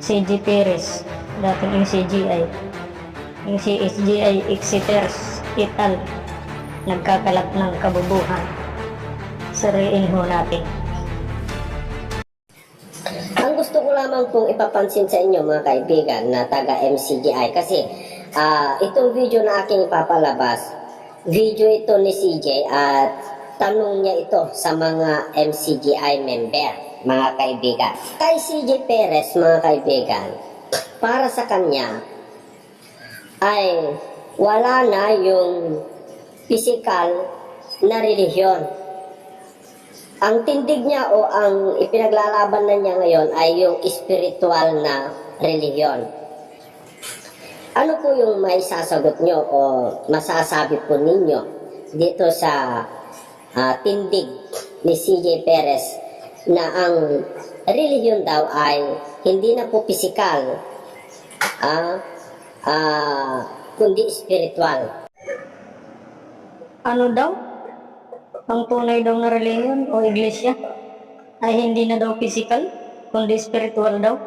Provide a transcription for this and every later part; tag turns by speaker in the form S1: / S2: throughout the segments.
S1: CG Perez, dating yung CGI, yung CSGI Exeters et al. Nagkakalat ng kabubuhan. Suriin ho natin.
S2: Ang gusto ko lamang pong ipapansin sa inyo mga kaibigan na taga MCGI kasi itong video na aking ipapalabas, video ito ni CJ at tanong niya ito sa mga MCGI member, mga kaibigan. Kay CJ Perez, mga kaibigan, para sa kanya ay wala na yung physical na relihiyon. Ang tindig niya o ang ipinaglalaban na niya ngayon ay yung spiritual na relihiyon. Ano po yung may sasagot nyo o masasabi po ninyo dito sa tindig ni CJ Perez na ang relihiyon daw ay hindi na po physical, kundi spiritual?
S1: Ano daw? Ang tunay daw na relihiyon o iglesia ay hindi na daw physical, kundi spiritual daw.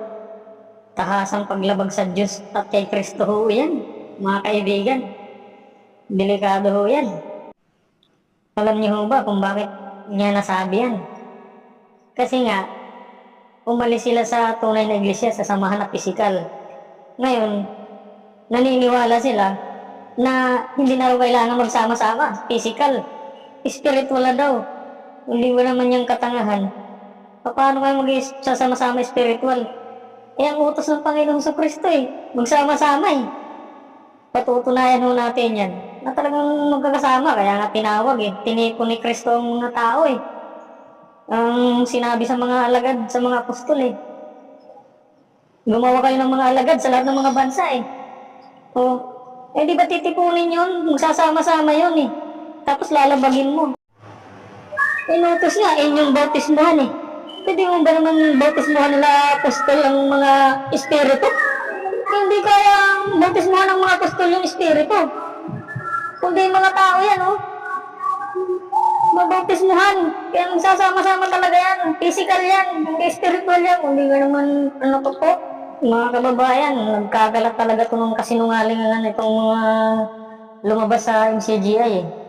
S1: Tahasang paglabag sa Diyos at kay Kristo ho yan, mga kaibigan. Delikado ho yan. Alam niyo ho ba kung bakit niya nasabi yan? Kasi nga, umalis sila sa tunay na iglesia sa samahan na physical. Ngayon, naniniwala sila na hindi na raw kailangan magsama-sama, physical. Spiritual na daw. Hindi mo naman yung katangahan. Paano kayo magsasama-sama spiritual? Eh, ang utos ng Panginoong sa Kristo magsama-sama Patutunayan ho natin yan. Na talagang magkakasama, kaya nga tinawag Tinipon ni Kristo ang mga tao Ang sinabi sa mga alagad, sa mga apostol Gumawa kayo ng mga alagad sa lahat ng mga bansa di ba titipunin yun? Magsasama-sama yun Tapos lalabagin mo. Inutos nga, inyong bautismuhan Pwede mo ba naman bautismuhan nila apostol ang mga espiritu? Hindi kaya bautismuhan ng mga apostol yung espiritu. Kundi mga tao yan, Mabautismuhan. Kaya magsasama-sama talaga yan. Physical yan. Hindi spiritual yan. Hindi ka naman, po. Mga kababayan, nagkagalat talaga ito ng kasinungalingan itong mga lumabas sa MCGI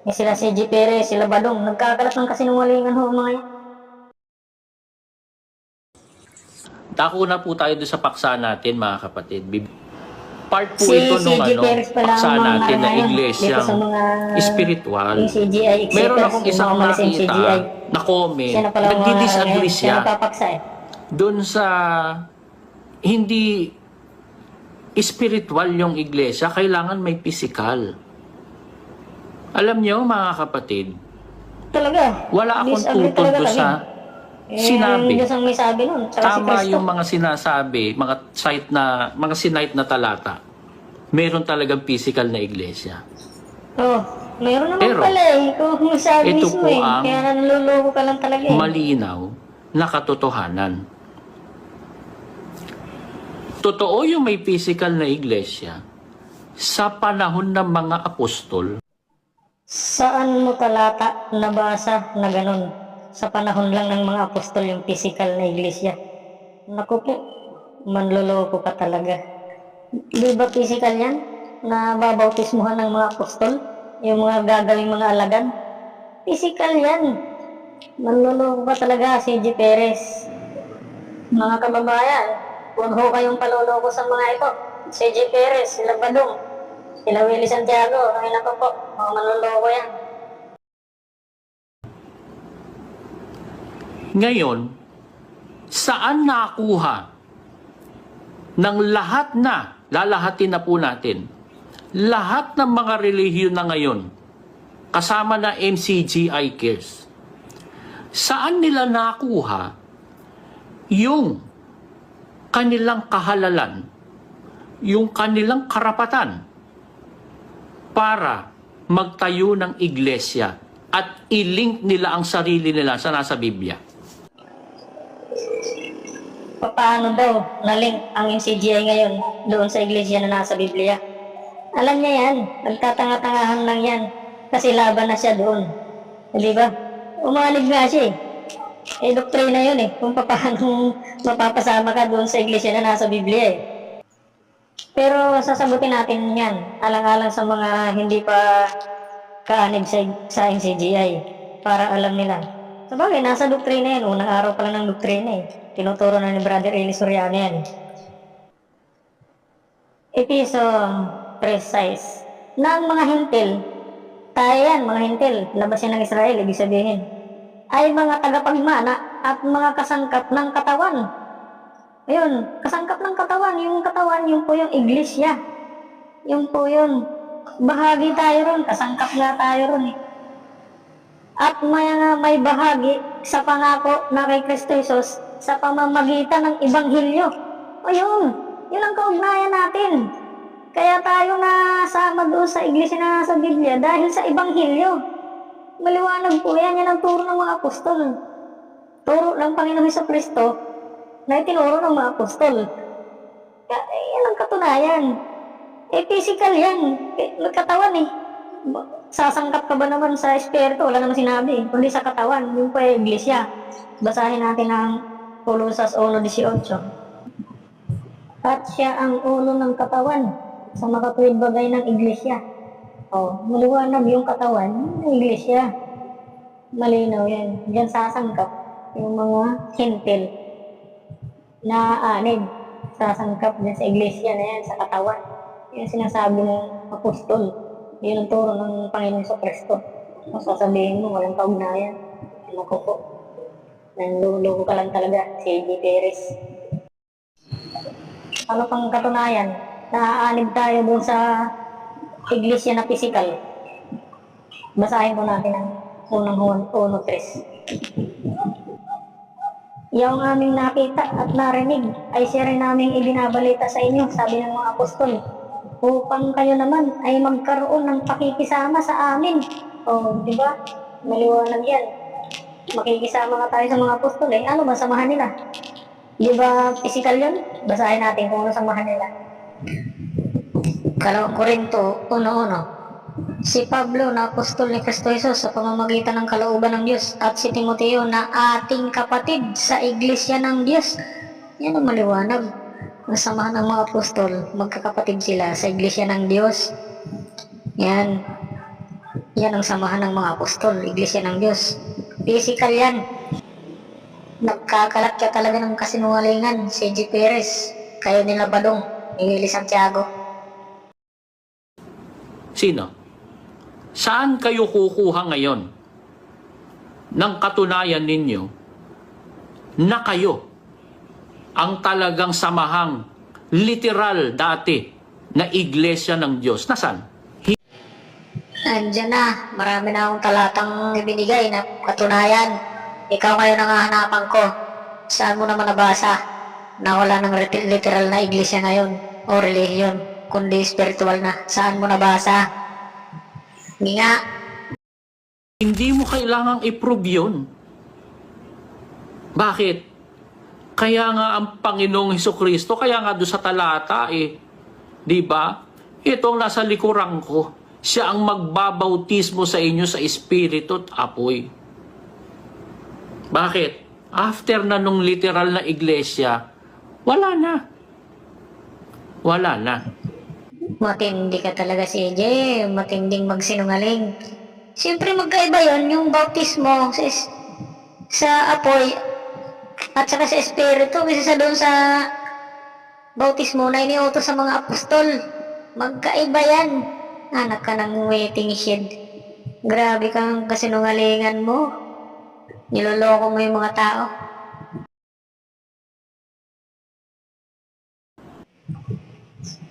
S1: sila CJ Perez, sila Badong, nagkakalat ng kasinungalingan ho mga yan.
S3: Dako na po tayo doon sa paksa natin mga kapatid. Part po
S1: Si
S3: ito nung
S1: CJ Perez pala
S3: paksa
S1: ang mga
S3: natin na
S1: dito
S3: iglesyang
S1: sa mga
S3: spiritual.
S1: MCGI
S3: Meron
S1: Exeters,
S3: akong
S1: yung
S3: isang
S1: mga umalis sa
S3: nakita
S1: MCGI.
S3: na comment,
S1: Siya na pala ang mga
S3: nagdi-disagree
S1: siya
S3: siya
S1: nagpapaksa
S3: doon sa hindi spiritual yung iglesia, kailangan may physical. Alam nyo mga kapatid,
S1: Talaga.
S3: wala akong
S1: Disagree
S3: tutol
S1: talaga
S3: doon
S1: kami.
S3: sa sinabi.
S1: Diyos ang may sabi nun, tsaka si
S3: Tama
S1: Kristo.
S3: yung mga sinasabi, mga sinite na talata. Meron talagang physical na iglesia.
S1: Mayroon naman
S3: Pero,
S1: pala kung sabi
S3: ito
S1: mismo
S3: po ang
S1: kaya naluloko ka lang talaga
S3: malinaw na katotohanan. Totoo yung may physical na iglesia sa panahon ng mga apostol.
S1: Saan mo talata nabasa na ganun? Sa panahon lang ng mga apostol yung physical na iglesia. Naku po, manloloko ka talaga. Di ba physical yan? Na babautismuhan ng mga apostol? Yung mga gagawing mga alagad? Physical yan. Manloloko ka talaga, CJ Perez. Mga kababayan, huwag ho kayong paloloko sa mga ito. CJ Perez, sila Badong, sila Willie Santiago, ay nako po, mga manloloko yan.
S3: Ngayon, saan nakuha ng lahat na, lalahatin na po natin, lahat ng mga relihiyon na ngayon, kasama na MCGI Cares, saan nila nakuha yung kanilang kahalalan, yung kanilang karapatan para magtayo ng iglesia at i-link nila ang sarili nila sa nasa Biblia?
S1: Paano daw na-link ang MCGI ngayon doon sa iglesia na nasa Biblia? Alam niya yan, nagtatanga-tangahan lang yan kasi laban na siya doon. Di ba? Umalig nga siya Eh, doktrina yun eh, kung paano mapapasama ka doon sa iglesia na nasa Biblia eh. Pero sasagutin natin yan, alang-alang sa mga hindi pa kaanib sa NCGI, para alam nila. Sabagay, nasa doktrina yan, unang araw pa lang ng doktrina eh. Tinuturo na ni Brother Eli Soriano yan. Episo precise na ang mga hintil, tayo yan, mga hintil, labas yan ng Israel, ibig sabihin, ay mga tagapagmana at mga kasangkap ng katawan. Ayun, kasangkap ng katawan, yung po yung iglesia. Yung po yun. Bahagi tayo ron, kasangkap nga tayo ron eh. At may bahagi sa pangako na kay Kristo Jesus sa pamamagitan ng Ebanghelyo. Ayun, yun ang kaugnayan natin. Kaya tayo nasama doon sa iglesia na sa Biblia dahil sa Ebanghelyo. Maliwanag po yan ang turo ng mga apostol. Turo ng Panginoon Hesus Kristo na itinuro ng mga apostol. Kaya yan ang katunayan. Eh, physical yan. Katawan eh. Sasangkap ka ba naman sa espiritu? Wala naman sinabi. Kundi sa katawan. Yung pa yung iglesia. Basahin natin ang Colosas 1:18. At siya ang ulo ng katawan sa makatuwid bagay ng iglesia. Maliwanag yung katawan ng iglesia. Malinaw yan. Diyan sasangkap yung mga hintil na anib. Sasangkap dyan sa iglesia na yan, sa katawan. Yan sinasabi ng apostol. Yun ang turo ng Panginoon sa Kristo. Kung sasabihin mo, walang kaugnayan. Naku po. Nanluloko ka lang talaga, si A.J. Perez. Ano pang katunayan? Naaanib tayo dun sa iglesia na physical. Basahin po natin ang unang Juan 1:3. Yung aming nakita at narinig ay siya rin naming ibinabalita sa inyo, sabi ng mga apostol, upang kayo naman ay magkaroon ng pakikisama sa amin. Di ba? Maliwanag yan. Makikisama nga tayo sa mga apostol eh. Ano ba samahan nila? Di ba physical yun? Basahin natin kung ano samahan nila. 2 Korinto 1:1. Si Pablo na apostol ni Kristo Jesus sa pamamagitan ng kalooban ng Diyos, at si Timoteo na ating kapatid sa iglesia ng Diyos. Yan ang maliwanag. Ang samahan ng mga apostol, magkakapatid sila sa iglesia ng Diyos. Yan. Yan ang samahan ng mga apostol, iglesia ng Diyos. Physical yan. Nagkakalat ka talaga ng kasinungalingan, si A.J. Perez. Kayo nila Badong, ni Willie Santiago.
S3: Sino? Saan kayo kukuha ngayon ng katunayan ninyo na kayo ang talagang samahang literal dati na iglesia ng Diyos? Nasaan?
S1: Andiyan na, marami na akong talatang ibinigay na katunayan. Ikaw ngayon ang hahanapan ko. Saan mo naman nabasa na wala ng literal na iglesia ngayon o relihiyon, kundi spiritual na? Saan mo nabasa? Nga.
S3: Hindi mo kailangang i-prove yun. Bakit? Kaya nga ang Panginoong Hesukristo, kaya nga doon sa talata di ba? Itong nasa likuran ko, siya ang magbabautismo sa inyo sa Espiritu at apoy. Bakit? After na nung literal na iglesia, wala na. Wala na.
S1: Matindi ka talaga si AJ, matinding magsinungaling. Siyempre magkaiba yon yung bautismo sa apoy at saka sa espiritu, isa sa doon sa bautismo na iniutos sa mga apostol. Magkaiba yan. Anak ka ng waiting shed. Grabe kang kasinungalingan mo. Niloloko mo yung mga tao.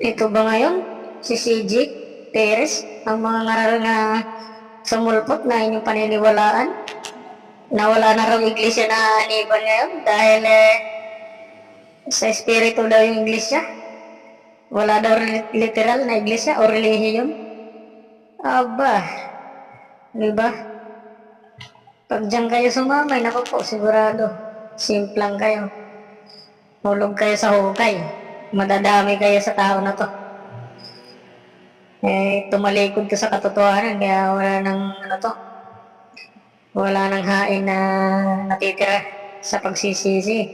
S1: Ito ba ngayon? Si CJ Perez, ang mga ngaral na sumulpot na inyong paniniwalaan? Na wala na raw iglesia na aniban ngayon dahil sa espiritu daw yung iglesia? Wala daw literal na iglesia o relihiyon? Aba, diba? Pag dyan kayo sumamay, naku po, sigurado, simplang kayo. Hulog kayo sa hukay. Madadami kayo sa tao na to. Tumalikod ka sa katotohanan, kaya wala nang Wala nang hain na natitira sa pagsisisi.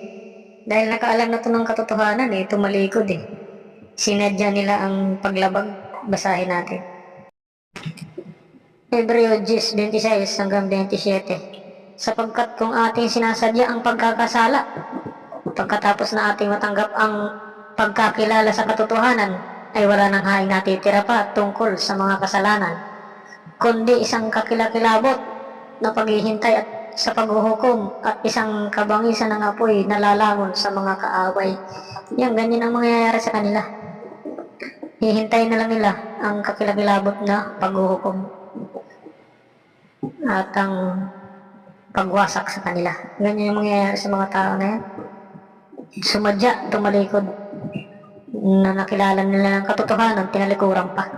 S1: Dahil nakaalam na to ng katotohanan tumalikod Sinadya nila ang paglabag. Basahin natin. Hebreo 10:26 hanggang 27. Sapagkat kung ating sinasadya ang pagkakasala, pagkatapos na ating matanggap ang pagkakilala sa katotohanan, ay wala nang haing natitira pa tungkol sa mga kasalanan, kundi isang kakilakilabot na paghihintay at sa paghuhukom at isang kabangisan ng apoy na lalamon sa mga kaaway. Ganyan ang mangyayari sa kanila. Hihintayin na lang nila ang kakilakilabot na paghuhukom at ang pagwasak sa kanila. Ganyan yung mangyayari sa mga tao na yan. Sumadya, tumalikod, na nakilala nila ng katotohanan, tinalikuran pa.